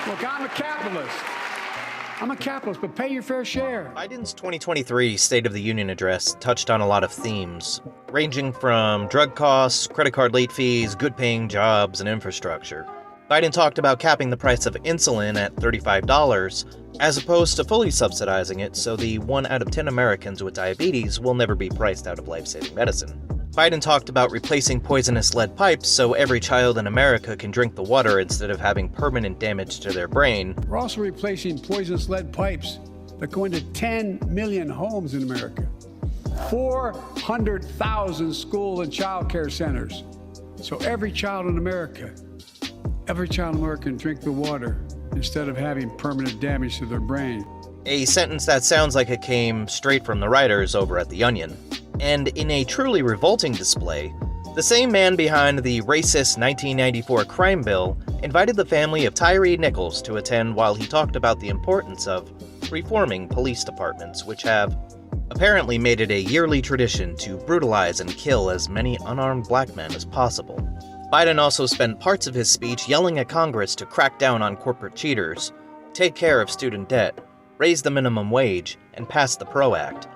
Look, I'm a capitalist. But pay your fair share. Biden's 2023 State of the Union address touched on a lot of themes, ranging from drug costs, credit card late fees, good-paying jobs, and infrastructure. Biden talked about capping the price of insulin at $35, as opposed to fully subsidizing it so the 1 out of 10 Americans with diabetes will never be priced out of life-saving medicine. Biden talked about replacing poisonous lead pipes so every child in America can drink the water instead of having permanent damage to their brain. We're also replacing poisonous lead pipes that go into 10 million homes in America. 400,000 school and child care centers. So every child in America can drink the water instead of having permanent damage to their brain. A sentence that sounds like it came straight from the writers over at The Onion. And in a truly revolting display, the same man behind the racist 1994 crime bill invited the family of Tyree Nichols to attend while he talked about the importance of reforming police departments, which have apparently made it a yearly tradition to brutalize and kill as many unarmed black men as possible. Biden also spent parts of his speech yelling at Congress to crack down on corporate cheaters, take care of student debt, raise the minimum wage, and pass the PRO Act,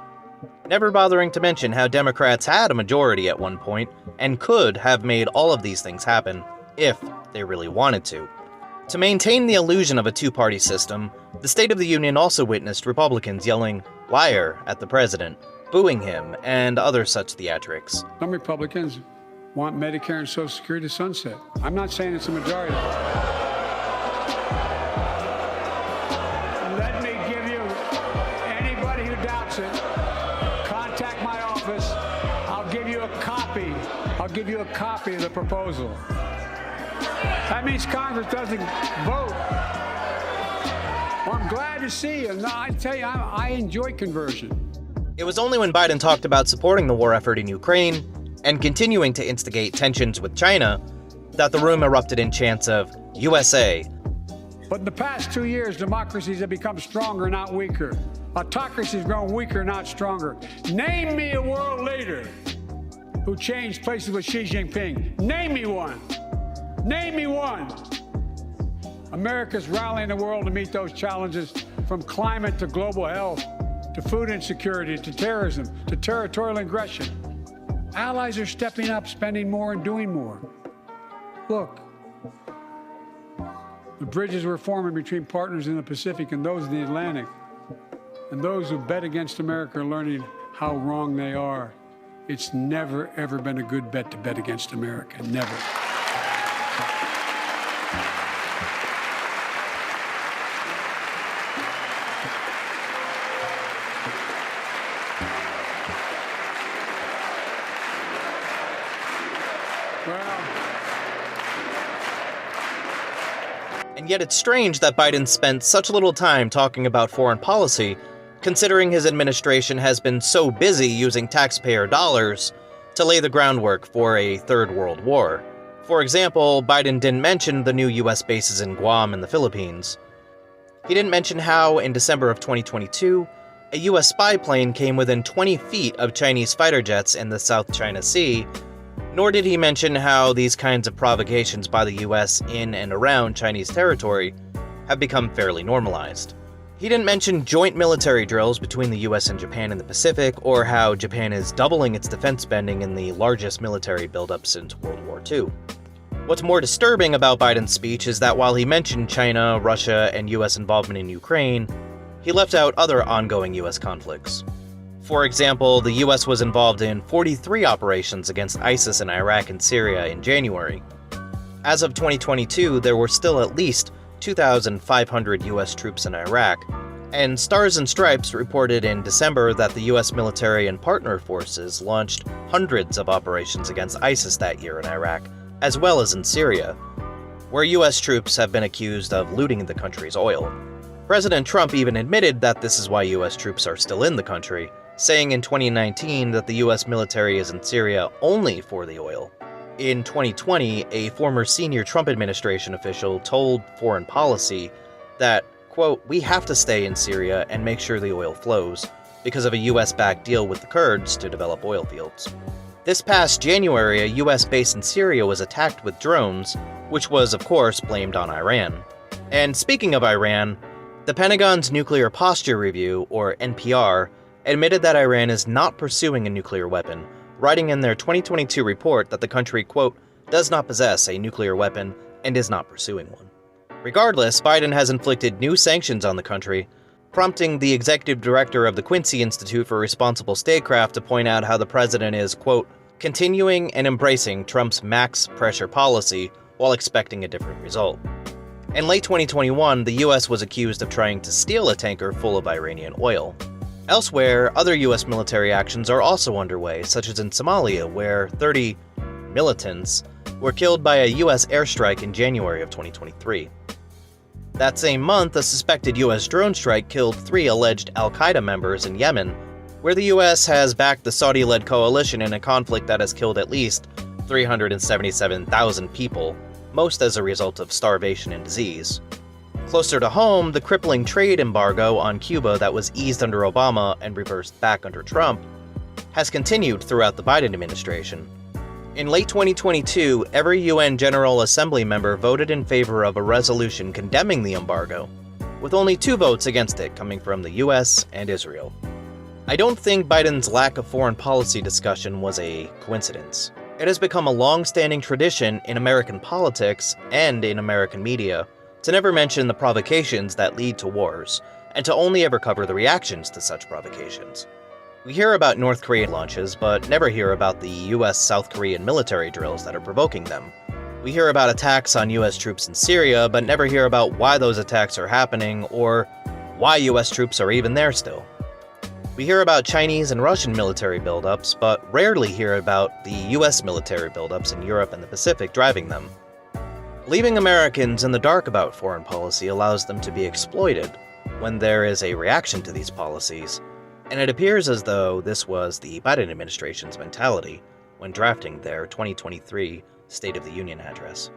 never bothering to mention how Democrats had a majority at one point and could have made all of these things happen if they really wanted to. To maintain the illusion of a two-party system, the State of the Union also witnessed Republicans yelling "liar" at the president, booing him, and other such theatrics. Some Republicans want Medicare and Social Security to sunset. I'm not saying it's a majority. Let me give you, anybody who doubts it, contact my office. I'll give you a copy of the proposal. That means Congress doesn't vote. Well, I'm glad to see you. No, I tell you, I enjoy conversion. It was only when Biden talked about supporting the war effort in Ukraine and continuing to instigate tensions with China that the room erupted in chants of USA. But in the past 2 years, democracies have become stronger, not weaker. Autocracies have grown weaker, not stronger. Name me a world leader who changed places with Xi Jinping. Name me one. Name me one. America's rallying the world to meet those challenges, from climate to global health, to food insecurity, to terrorism, to territorial aggression. Allies are stepping up, spending more, and doing more. Look, the bridges we're forming between partners in the Pacific and those in the Atlantic, and those who bet against America are learning how wrong they are. It's never, ever been a good bet to bet against America. Never. And yet it's strange that Biden spent such little time talking about foreign policy, considering his administration has been so busy using taxpayer dollars to lay the groundwork for a third world war. For example, Biden didn't mention the new US bases in Guam and the Philippines. He didn't mention how, in December of 2022, a US spy plane came within 20 feet of Chinese fighter jets in the South China Sea, nor did he mention how these kinds of provocations by the US in and around Chinese territory have become fairly normalized. He didn't mention joint military drills between the US and Japan in the Pacific, or how Japan is doubling its defense spending in the largest military buildup since World War II. What's more disturbing about Biden's speech is that while he mentioned China, Russia, and US involvement in Ukraine, he left out other ongoing US conflicts. For example, the US was involved in 43 operations against ISIS in Iraq and Syria in January. As of 2022, there were still at least 2,500 US troops in Iraq, and Stars and Stripes reported in December that the US military and partner forces launched hundreds of operations against ISIS that year in Iraq, as well as in Syria, where US troops have been accused of looting the country's oil. President Trump even admitted that this is why US troops are still in the country, saying in 2019 that the US military is in Syria only for the oil. In 2020, a former senior Trump administration official told Foreign Policy that, quote, "We have to stay in Syria and make sure the oil flows because of a US-backed deal with the Kurds to develop oil fields." This past January, a US base in Syria was attacked with drones, which was, of course, blamed on Iran. And speaking of Iran, the Pentagon's Nuclear Posture Review, or NPR, admitted that Iran is not pursuing a nuclear weapon, writing in their 2022 report that the country, quote, does not possess a nuclear weapon and is not pursuing one. Regardless, Biden has inflicted new sanctions on the country, prompting the executive director of the Quincy Institute for Responsible Statecraft to point out how the president is, quote, continuing and embracing Trump's max pressure policy while expecting a different result. In late 2021, the US was accused of trying to steal a tanker full of Iranian oil. Elsewhere, other US military actions are also underway, such as in Somalia, where 30 militants were killed by a US airstrike in January of 2023. That same month, a suspected US drone strike killed 3 alleged al-Qaeda members in Yemen, where the US has backed the Saudi-led coalition in a conflict that has killed at least 377,000 people, most as a result of starvation and disease. Closer to home, the crippling trade embargo on Cuba that was eased under Obama and reversed back under Trump has continued throughout the Biden administration. In late 2022, every UN General Assembly member voted in favor of a resolution condemning the embargo, with only 2 votes against it coming from the US and Israel. I don't think Biden's lack of foreign policy discussion was a coincidence. It has become a long-standing tradition in American politics and in American media to never mention the provocations that lead to wars, and to only ever cover the reactions to such provocations. We hear about North Korean launches, but never hear about the US-South Korean military drills that are provoking them. We hear about attacks on US troops in Syria, but never hear about why those attacks are happening or why US troops are even there still. We hear about Chinese and Russian military buildups, but rarely hear about the US military buildups in Europe and the Pacific driving them. Leaving Americans in the dark about foreign policy allows them to be exploited when there is a reaction to these policies, and it appears as though this was the Biden administration's mentality when drafting their 2023 State of the Union address.